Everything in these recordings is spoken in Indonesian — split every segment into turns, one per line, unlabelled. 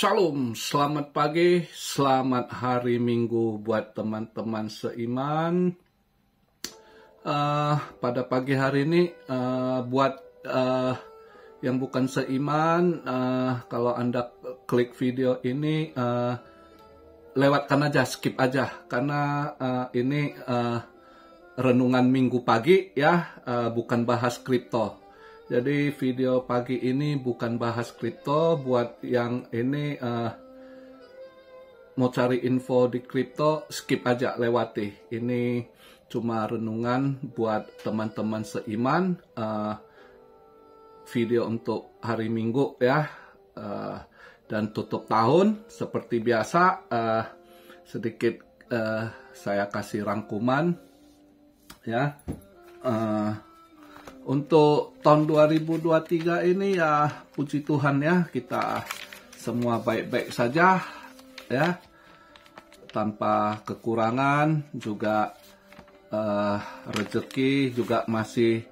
Shalom, selamat pagi, selamat hari Minggu buat teman-teman seiman. Pada pagi hari ini, buat yang bukan seiman, kalau Anda klik video ini, lewatkan aja, skip aja, karena ini renungan Minggu pagi ya, bukan bahas kripto. Jadi video pagi ini bukan bahas kripto. Buat yang ini mau cari info di kripto, skip aja, lewati. Ini cuma renungan buat teman-teman seiman. Video untuk hari Minggu ya. Dan tutup tahun seperti biasa. Sedikit saya kasih rangkuman ya. Untuk tahun 2023 ini ya puji Tuhan ya, kita semua baik-baik saja ya, tanpa kekurangan, juga rezeki juga masih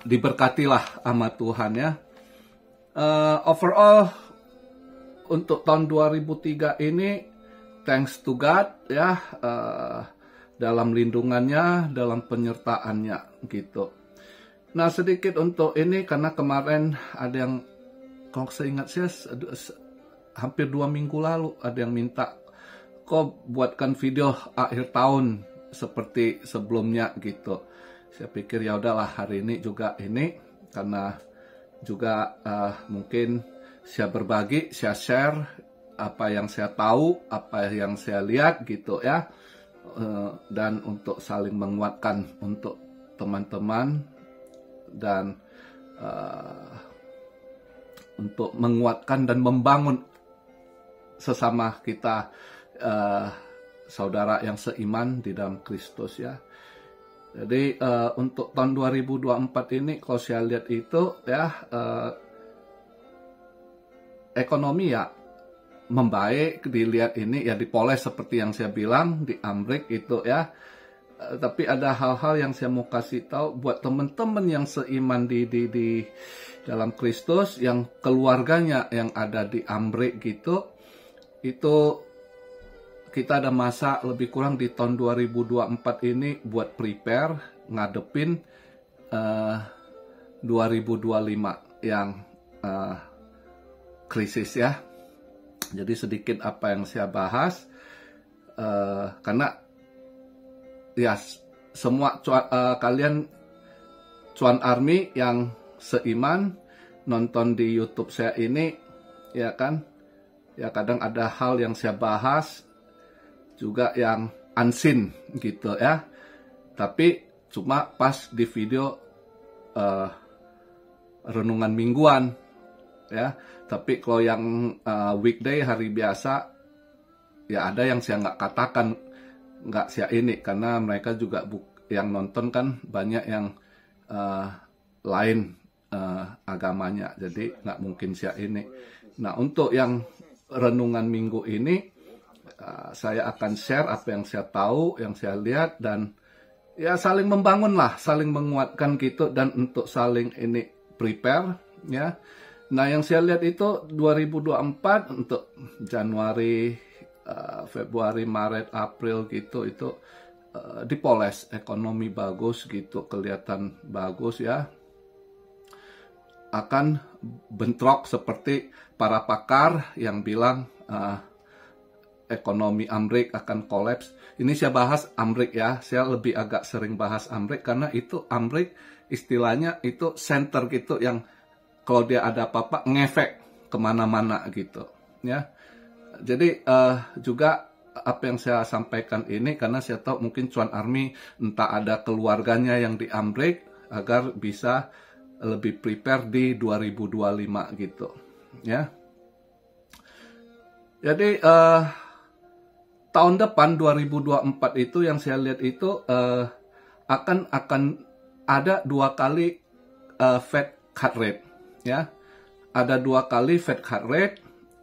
diberkatilah sama Tuhan ya. Overall untuk tahun 2003 ini thanks to God ya, dalam lindungannya, dalam penyertaannya gitu. Nah, sedikit untuk ini, karena kemarin ada yang, kalau saya ingat saya, hampir 2 minggu lalu, ada yang minta, kok buatkan video akhir tahun seperti sebelumnya gitu. Saya pikir ya udahlah, hari ini juga ini, karena juga mungkin saya berbagi, saya share apa yang saya tahu, apa yang saya lihat gitu ya. Dan untuk saling menguatkan untuk teman-teman, dan untuk menguatkan dan membangun sesama kita, saudara yang seiman di dalam Kristus ya. Jadi untuk tahun 2024 ini kalau saya lihat itu ya, ekonomi ya membaik, dilihat ini ya, dipoles seperti yang saya bilang di Amrik itu ya. Tapi ada hal-hal yang saya mau kasih tahu buat teman-teman yang seiman di dalam Kristus, yang keluarganya yang ada di Amrik gitu. Itu kita ada masa lebih kurang di tahun 2024 ini buat prepare ngadepin 2025 yang krisis ya. Jadi sedikit apa yang saya bahas, karena ya semua kalian Cuan Army yang seiman nonton di YouTube saya ini ya kan, ya kadang ada hal yang saya bahas juga yang unseen gitu ya, tapi cuma pas di video renungan mingguan ya. Tapi kalau yang weekday, hari biasa, ya ada yang saya nggak katakan, nggak saya ini, karena mereka juga yang nonton kan banyak yang lain agamanya, jadi nggak mungkin saya ini. Nah, untuk yang renungan minggu ini, saya akan share apa yang saya tahu, yang saya lihat, dan ya saling membangun lah, saling menguatkan gitu, dan untuk saling ini prepare ya. Nah, yang saya lihat itu 2024 untuk Januari, Februari, Maret, April gitu, itu dipoles, ekonomi bagus gitu, kelihatan bagus ya. Akan bentrok seperti para pakar yang bilang ekonomi Amrik akan kolaps. Ini saya bahas Amrik ya, saya lebih agak sering bahas Amrik karena itu Amrik istilahnya itu center gitu, yang kalau dia ada apa-apa ngefek kemana-mana gitu ya. Jadi juga apa yang saya sampaikan ini karena saya tahu mungkin Cuan Army entah ada keluarganya yang di Amrik, agar bisa lebih prepare di 2025 gitu ya. Jadi tahun depan 2024 itu yang saya lihat itu akan ada 2 kali Fed cut rate ya. Ada 2 kali Fed cut rate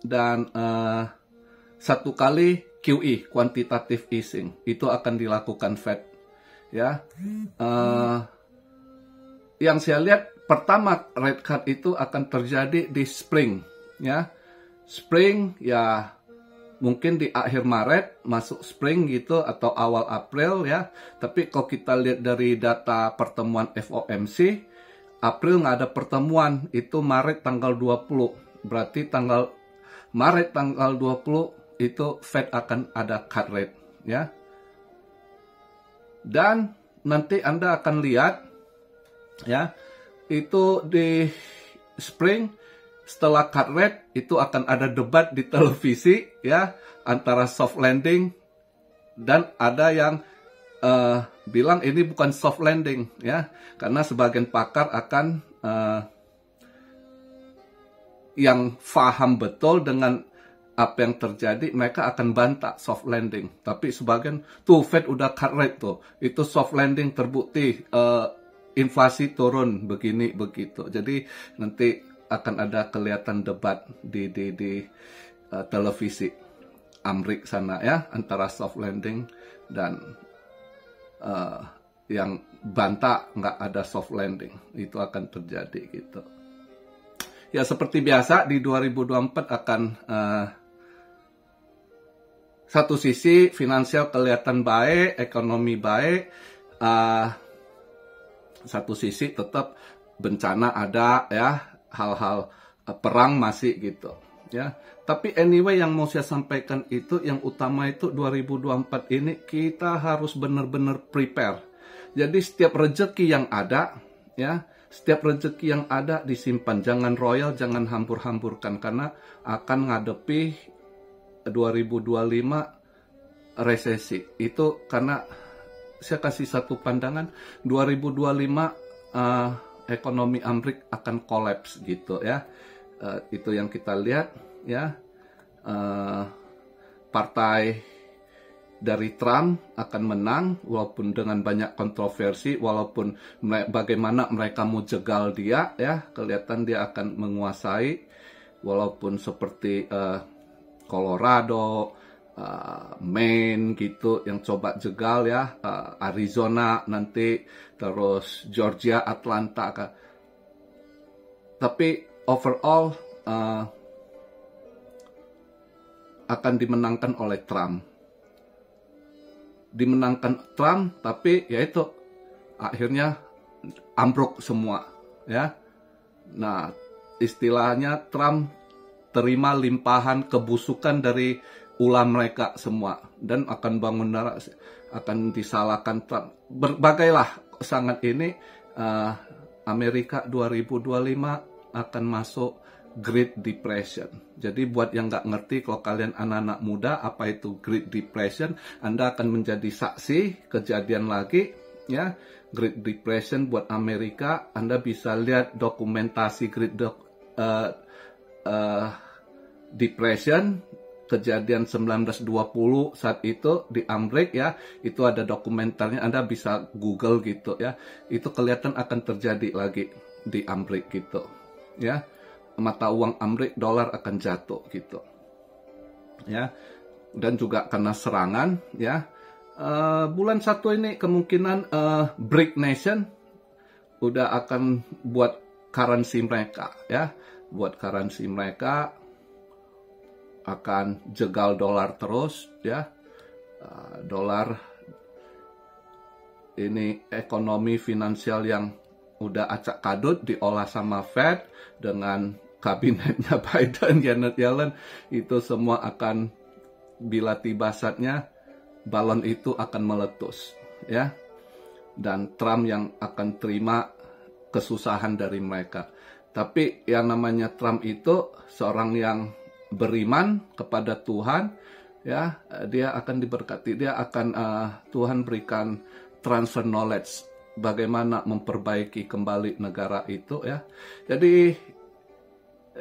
dan 1 kali QE, quantitative easing, itu akan dilakukan Fed ya. Yang saya lihat pertama rate cut itu akan terjadi di spring ya. spring ya mungkin di akhir Maret masuk spring gitu atau awal April ya. Tapi kalau kita lihat dari data pertemuan FOMC, April nggak ada pertemuan, itu Maret tanggal 20. Berarti Maret tanggal 20 itu Fed akan ada cut rate ya. Dan nanti Anda akan lihat ya, itu di spring setelah cut rate itu akan ada debat di televisi ya antara soft landing, dan ada yang bilang ini bukan soft landing ya, karena sebagian pakar akan yang paham betul dengan apa yang terjadi, mereka akan bantah soft landing. Tapi sebagian tuh Fed udah cut rate tuh, itu soft landing terbukti, inflasi turun begini begitu. Jadi nanti akan ada kelihatan debat di televisi Amerika sana ya antara soft landing dan yang bantah nggak ada soft landing. Itu akan terjadi gitu. Ya seperti biasa di 2024 akan satu sisi finansial kelihatan baik, ekonomi baik, satu sisi tetap bencana ada ya, hal-hal perang masih gitu ya. Tapi anyway yang mau saya sampaikan itu yang utama itu 2024 ini kita harus benar-benar prepare. Jadi setiap rezeki yang ada ya, setiap rezeki yang ada disimpan, jangan royal, jangan hambur-hamburkan, karena akan ngadepi 2025 resesi. Itu karena saya kasih satu pandangan, 2025 ekonomi Amerika akan kolaps gitu ya. Itu yang kita lihat ya. Partai dari Trump akan menang walaupun dengan banyak kontroversi, walaupun bagaimana mereka mau jegal dia ya, kelihatan dia akan menguasai, walaupun seperti Colorado, Maine gitu yang coba jegal ya, Arizona nanti, terus Georgia, Atlanta. Tapi overall akan dimenangkan oleh Trump. Dimenangkan Trump, tapi yaitu akhirnya ambruk semua ya. Nah, istilahnya Trump terima limpahan kebusukan dari ulah mereka semua dan akan bangun narasi, akan disalahkan Trump. Berbagailah sangat ini, Amerika 2025 akan masuk Great Depression. Jadi buat yang nggak ngerti, kalau kalian anak-anak muda apa itu Great Depression, Anda akan menjadi saksi kejadian lagi ya. Great Depression buat Amerika, Anda bisa lihat dokumentasi Great Depression kejadian 1920 saat itu di Amerika ya, itu ada dokumenternya, Anda bisa Google gitu ya, itu kelihatan akan terjadi lagi di Amerika gitu ya, mata uang Amerika dolar akan jatuh gitu ya, dan juga karena serangan ya. Bulan 1 ini kemungkinan BRIC nation udah akan buat currency mereka ya, buat currency mereka akan jegal dolar terus ya. Dolar ini ekonomi finansial yang udah acak kadut diolah sama Fed dengan kabinetnya Biden, Janet Yellen, itu semua akan, bila tiba saatnya balon itu akan meletus ya, dan Trump yang akan terima kesusahan dari mereka. Tapi yang namanya Trump itu seorang yang beriman kepada Tuhan ya, dia akan diberkati, dia akan Tuhan berikan transfer knowledge bagaimana memperbaiki kembali negara itu ya. Jadi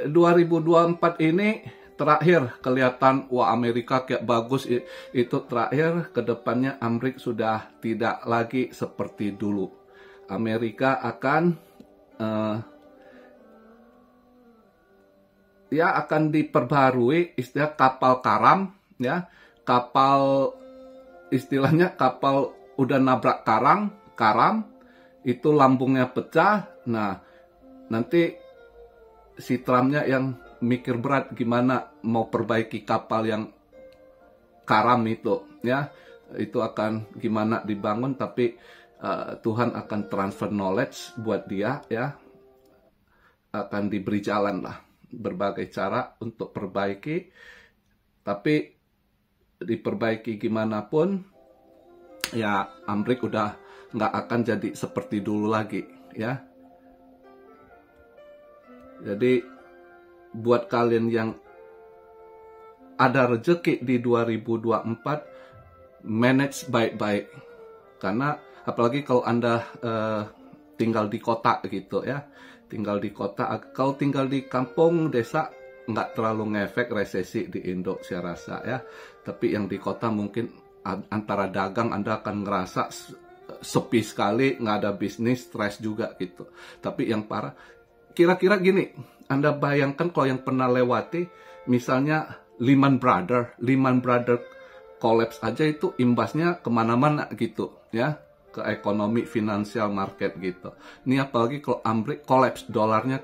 2024 ini terakhir kelihatan wah Amerika kayak bagus, itu terakhir, kedepannya Amerika sudah tidak lagi seperti dulu. Amerika akan ya akan diperbarui istilah kapal karam ya, kapal istilahnya kapal udah nabrak karam itu lambungnya pecah. Nah nanti si Trumpnya yang mikir berat gimana mau perbaiki kapal yang karam itu, ya. Itu akan gimana dibangun, tapi Tuhan akan transfer knowledge buat dia, ya. Akan diberi jalan lah, berbagai cara untuk perbaiki. Tapi diperbaiki gimana pun, ya Amrik udah nggak akan jadi seperti dulu lagi, ya. Jadi buat kalian yang ada rezeki di 2024, manage baik-baik. Karena apalagi kalau Anda tinggal di kota gitu, ya. Tinggal di kota, kalau tinggal di kampung, desa, nggak terlalu ngefek resesi di Indo, saya rasa, ya. Tapi yang di kota mungkin antara dagang Anda akan ngerasa sepi sekali, nggak ada bisnis, stres juga gitu. Tapi yang parah, kira-kira gini, Anda bayangkan kalau yang pernah lewati, misalnya Lehman Brothers collapse aja, itu imbasnya kemana-mana gitu, ya, ke ekonomi finansial market gitu. Ini apalagi kalau Amrik collapse, dolarnya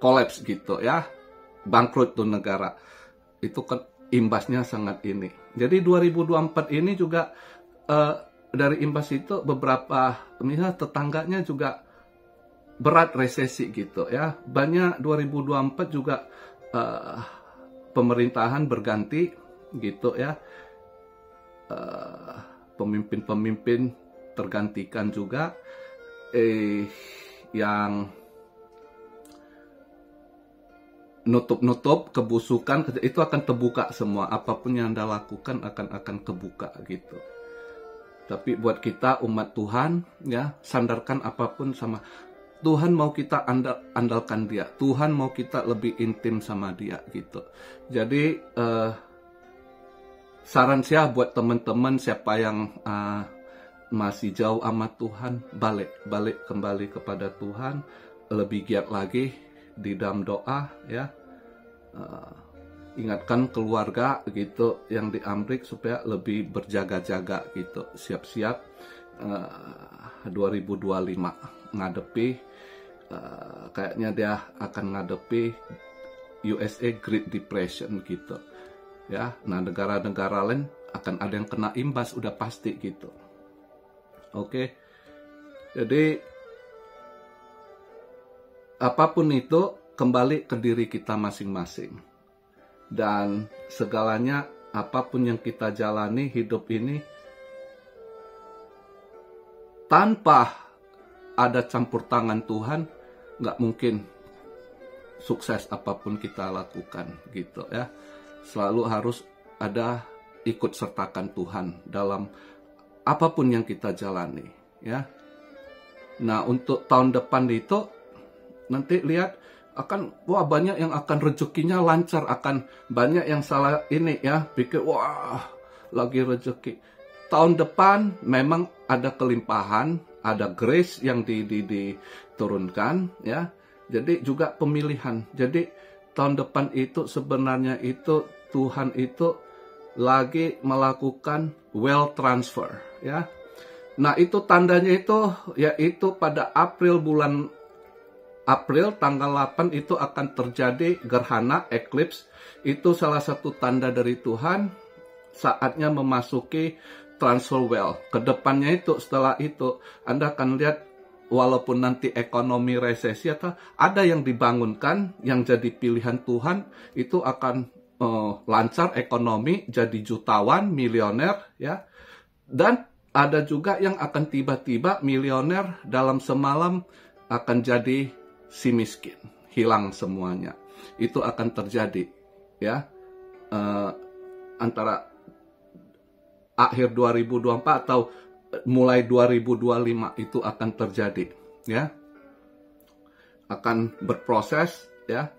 collapse gitu, ya, bangkrut tuh negara. Itu kan imbasnya sangat ini. Jadi 2024 ini juga dari imbas itu beberapa, misalnya tetangganya juga berat resesi gitu, ya. Banyak 2024 juga pemerintahan berganti gitu, ya. Pemimpin-pemimpin tergantikan juga, yang nutup-nutup kebusukan itu akan terbuka semua. Apapun yang Anda lakukan akan kebuka gitu. Tapi buat kita umat Tuhan, ya, sandarkan apapun sama Tuhan. Mau kita andalkan Dia. Tuhan mau kita lebih intim sama Dia gitu. Jadi saran saya buat teman-teman siapa yang masih jauh sama Tuhan, balik kembali kepada Tuhan, lebih giat lagi di dalam doa, ya. Ingatkan keluarga gitu yang di Amrik supaya lebih berjaga-jaga gitu, siap-siap 2025 ngadepi, kayaknya dia akan ngadepi USA Great Depression gitu, ya. Nah, negara-negara lain akan ada yang kena imbas, udah pasti gitu. Oke. Jadi apapun itu kembali ke diri kita masing-masing. Dan segalanya, apapun yang kita jalani hidup ini, tanpa ada campur tangan Tuhan, nggak mungkin sukses apapun kita lakukan gitu, ya. Selalu harus ada ikut sertakan Tuhan dalam apapun yang kita jalani, ya. Nah, untuk tahun depan itu nanti lihat akan, wah, banyak yang akan rezekinya lancar, akan banyak yang salah ini, ya, pikir wah lagi rezeki. Tahun depan memang ada kelimpahan, ada grace yang diturunkan, ya. Jadi juga pemilihan. Jadi tahun depan itu sebenarnya itu Tuhan itu lagi melakukan wealth transfer, ya. Nah, itu tandanya itu yaitu pada bulan April tanggal 8 itu akan terjadi gerhana eclipse. Itu salah satu tanda dari Tuhan saatnya memasuki transfer wealth. Kedepannya itu, setelah itu Anda akan lihat, walaupun nanti ekonomi resesi atau ada yang dibangunkan, yang jadi pilihan Tuhan itu akan lancar ekonomi, jadi jutawan, milioner, ya. Dan ada juga yang akan tiba-tiba milioner dalam semalam akan jadi si miskin, hilang semuanya. Itu akan terjadi, ya. Antara akhir 2024 atau mulai 2025 itu akan terjadi, ya. Akan berproses, ya.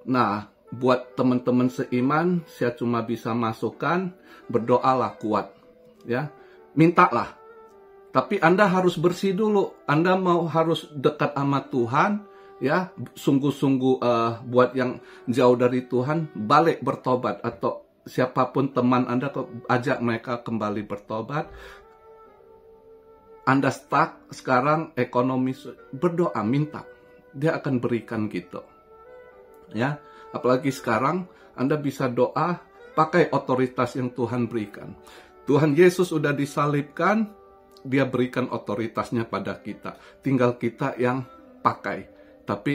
Nah, buat teman-teman seiman, saya cuma bisa masukkan, berdoalah kuat, ya. Mintalah. Tapi Anda harus bersih dulu. Anda harus dekat sama Tuhan, ya. Sungguh-sungguh buat yang jauh dari Tuhan, balik bertobat. Atau siapapun teman Anda, ajak mereka kembali bertobat. Anda stuck sekarang ekonomi, berdoa, minta. Dia akan berikan gitu. Ya, apalagi sekarang Anda bisa doa pakai otoritas yang Tuhan berikan. Tuhan Yesus sudah disalibkan, dia berikan otoritasnya pada kita. Tinggal kita yang pakai. Tapi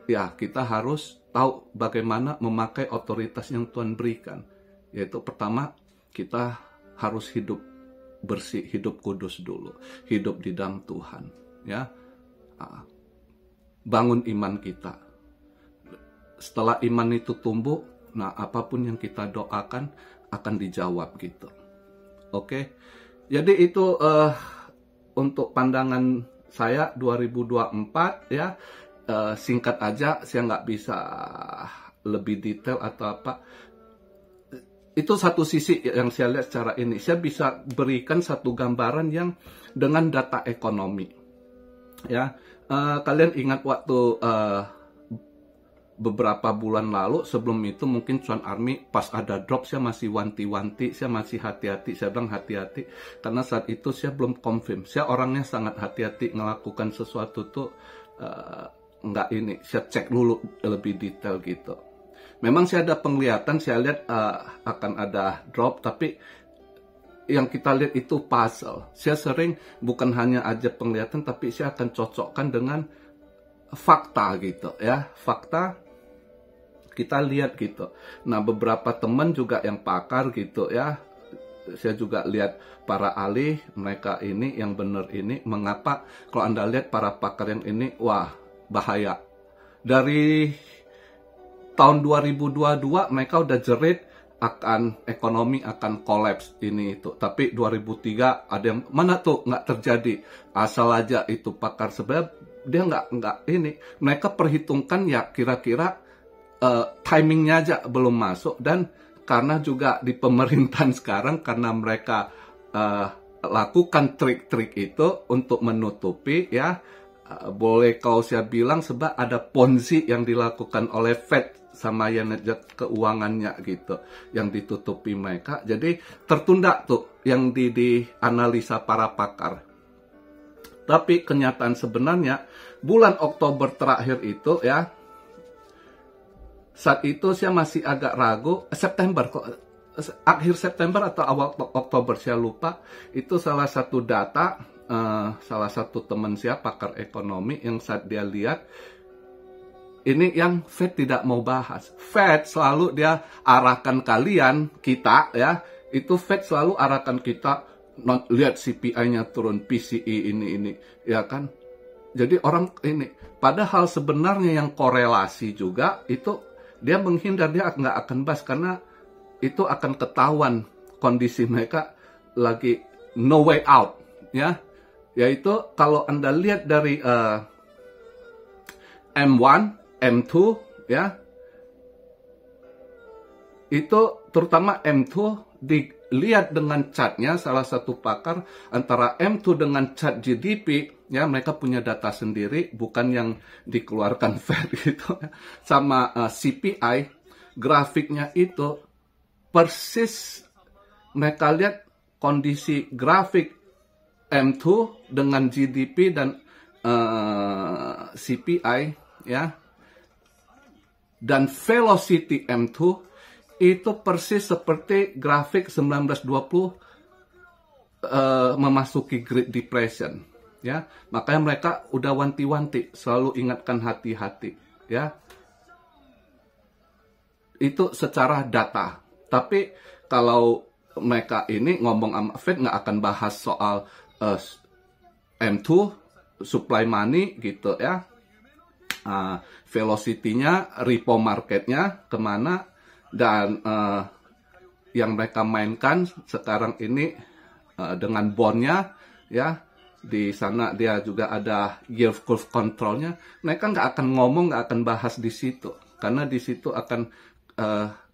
ya kita harus tahu bagaimana memakai otoritas yang Tuhan berikan. Yaitu pertama, kita harus hidup bersih, hidup kudus dulu. Hidup di dalam Tuhan. Ya, bangun iman kita. Setelah iman itu tumbuh, nah apapun yang kita doakan akan dijawab gitu. Oke, jadi itu untuk pandangan saya 2024 ya. Singkat aja, saya nggak bisa lebih detail atau apa. Itu satu sisi yang saya lihat secara ini. Saya bisa berikan satu gambaran yang dengan data ekonomi. Ya, kalian ingat waktu beberapa bulan lalu, sebelum itu mungkin Cuan Army pas ada drop, saya masih wanti-wanti, saya masih hati-hati, saya bilang hati-hati, karena saat itu saya belum confirm. Saya orangnya sangat hati-hati melakukan sesuatu tuh, nggak ini, saya cek dulu lebih detail gitu. Memang saya ada penglihatan, saya lihat akan ada drop, tapi yang kita lihat itu puzzle. Saya sering bukan hanya aja penglihatan, tapi saya akan cocokkan dengan fakta gitu ya, fakta kita lihat gitu. Nah, beberapa teman juga yang pakar gitu ya, saya juga lihat para ahli, mereka ini yang benar ini, mengapa kalau Anda lihat para pakar yang ini, wah bahaya. Dari tahun 2022 mereka udah jerit akan ekonomi akan kolaps ini itu. Tapi 2003 ada yang mana tuh nggak terjadi, asal aja itu pakar. Sebab dia nggak ini, mereka perhitungkan ya kira-kira timingnya aja belum masuk. Dan karena juga di pemerintahan sekarang, karena mereka lakukan trik-trik itu untuk menutupi ya, boleh kalau saya bilang sebab ada ponzi yang dilakukan oleh Fed sama yang keuangannya gitu, yang ditutupi mereka. Jadi tertunda tuh yang dianalisa para pakar. Tapi kenyataan sebenarnya bulan Oktober terakhir itu ya, saat itu saya masih agak ragu, September kok, akhir September atau awal Oktober saya lupa, itu salah satu data, salah satu teman saya pakar ekonomi yang saat dia lihat, ini yang Fed tidak mau bahas. Fed selalu dia arahkan kalian, kita ya, itu Fed selalu arahkan kita, lihat CPI-nya turun, PCE ini, ya kan. Jadi orang ini, padahal sebenarnya yang korelasi juga, itu dia menghindar, dia nggak akan bahas, karena itu akan ketahuan kondisi mereka lagi no way out, ya. Yaitu kalau Anda lihat dari M1, M2 ya, itu terutama M2 dilihat dengan chartnya, salah satu pakar antara M2 dengan chart GDP ya, mereka punya data sendiri bukan yang dikeluarkan Fed gitu, sama CPI grafiknya itu persis mereka lihat kondisi grafik M2 dengan GDP dan CPI ya, dan velocity M2 itu persis seperti grafik 1920 memasuki Great Depression ya. Makanya mereka udah wanti-wanti, selalu ingatkan hati-hati ya. Itu secara data. Tapi kalau mereka ini ngomong sama Fed nggak akan bahas soal M2 supply money gitu ya, velocity-nya, repo market-nya kemana, dan yang mereka mainkan sekarang ini dengan bond-nya ya, di sana dia juga ada yield curve control-nya. Mereka nggak akan ngomong, nggak akan bahas di situ, karena di situ akan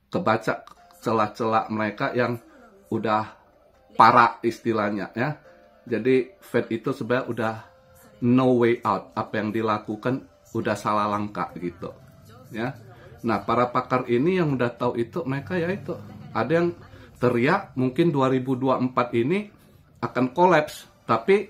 kebaca celah-celah mereka yang udah parah istilahnya ya. Jadi Fed itu sebenarnya udah no way out, apa yang dilakukan udah salah langkah gitu ya. Nah, para pakar ini yang udah tahu itu, mereka ya itu, ada yang teriak mungkin 2024 ini akan kolaps, tapi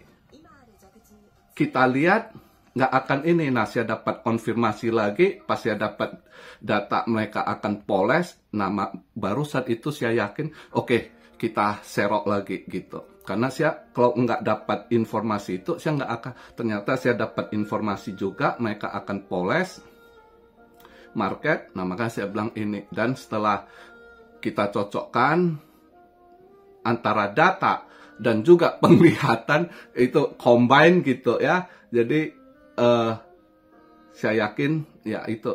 kita lihat nggak akan ini. Nah, saya dapat konfirmasi lagi, pas saya dapat data mereka akan poles, nah baru saat itu saya yakin, oke, kita serok lagi gitu. Karena saya kalau nggak dapat informasi itu, saya nggak akan, ternyata saya dapat informasi juga, mereka akan poles market, nah maka saya bilang ini. Dan setelah kita cocokkan antara data dan juga penglihatan, itu combine gitu ya. Jadi saya yakin ya itu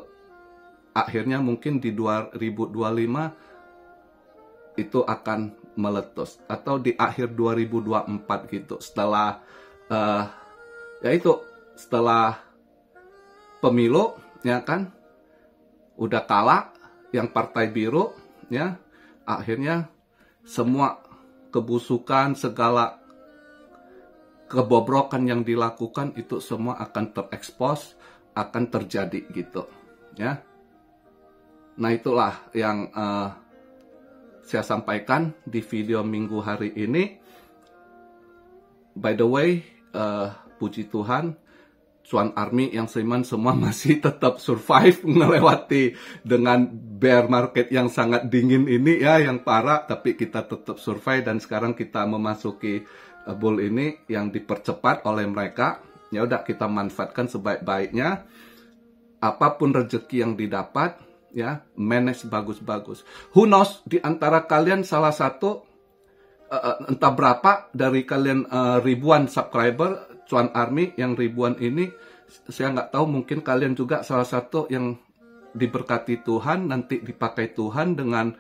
akhirnya mungkin di 2025 itu akan meletus, atau di akhir 2024 gitu, setelah ya itu setelah pemilu ya kan, udah kalah yang partai biru ya, akhirnya semua kebusukan, segala kebobrokan yang dilakukan itu semua akan terekspos, akan terjadi gitu ya. Nah, itulah yang saya sampaikan di video minggu hari ini. By the way, puji Tuhan, Cuan Army yang seiman semua masih tetap survive melewati dengan bear market yang sangat dingin ini ya, yang parah, tapi kita tetap survive dan sekarang kita memasuki bull ini yang dipercepat oleh mereka. Ya udah, kita manfaatkan sebaik-baiknya. Apapun rezeki yang didapat ya, manage bagus-bagus. Who knows, di antara kalian salah satu entah berapa dari kalian ribuan subscriber Cuan Army yang ribuan ini, saya nggak tahu, mungkin kalian juga salah satu yang diberkati Tuhan, nanti dipakai Tuhan dengan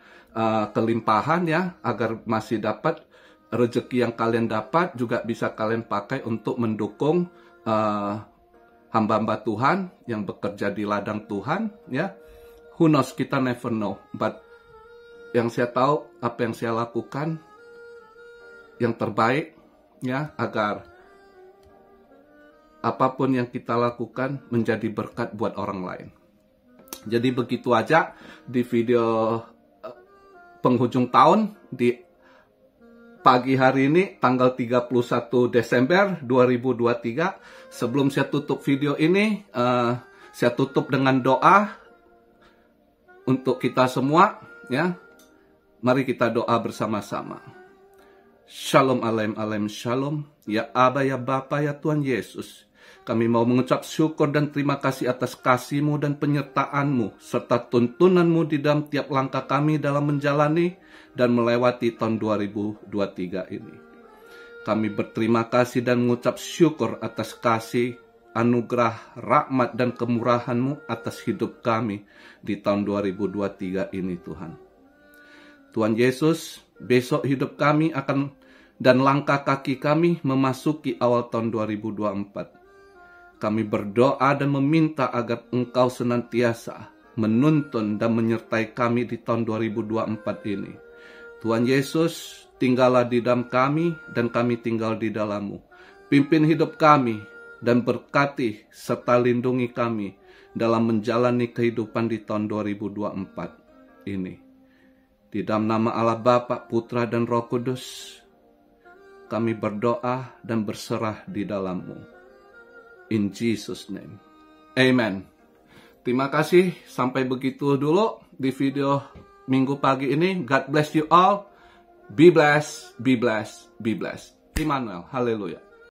kelimpahan ya, agar masih dapat rezeki yang kalian dapat juga bisa kalian pakai untuk mendukung hamba-hamba Tuhan yang bekerja di ladang Tuhan ya. Who knows, kita never know. But yang saya tahu, apa yang saya lakukan yang terbaik ya, agar apapun yang kita lakukan menjadi berkat buat orang lain. Jadi begitu aja di video penghujung tahun di pagi hari ini, tanggal 31 Desember 2023. Sebelum saya tutup video ini, saya tutup dengan doa untuk kita semua ya. Mari kita doa bersama-sama. Shalom aleim shalom. Ya Aba, ya Bapa, ya Tuhan Yesus, kami mau mengucap syukur dan terima kasih atas kasih-Mu dan penyertaan-Mu, serta tuntunan-Mu di dalam tiap langkah kami dalam menjalani dan melewati tahun 2023 ini. Kami berterima kasih dan mengucap syukur atas kasih, anugerah, rahmat, dan kemurahan-Mu atas hidup kami di tahun 2023 ini, Tuhan. Tuhan Yesus, besok hidup kami akan dan langkah kaki kami memasuki awal tahun 2024. Kami berdoa dan meminta agar Engkau senantiasa menuntun dan menyertai kami di tahun 2024 ini. Tuhan Yesus, tinggallah di dalam kami dan kami tinggal di dalam-Mu. Pimpin hidup kami dan berkati serta lindungi kami dalam menjalani kehidupan di tahun 2024 ini. Di dalam nama Allah Bapa, Putra, dan Roh Kudus, kami berdoa dan berserah di dalam-Mu. In Jesus' name. Amen. Terima kasih. Sampai begitu dulu di video minggu pagi ini. God bless you all. Be blessed, be blessed, be blessed. Immanuel. Haleluya.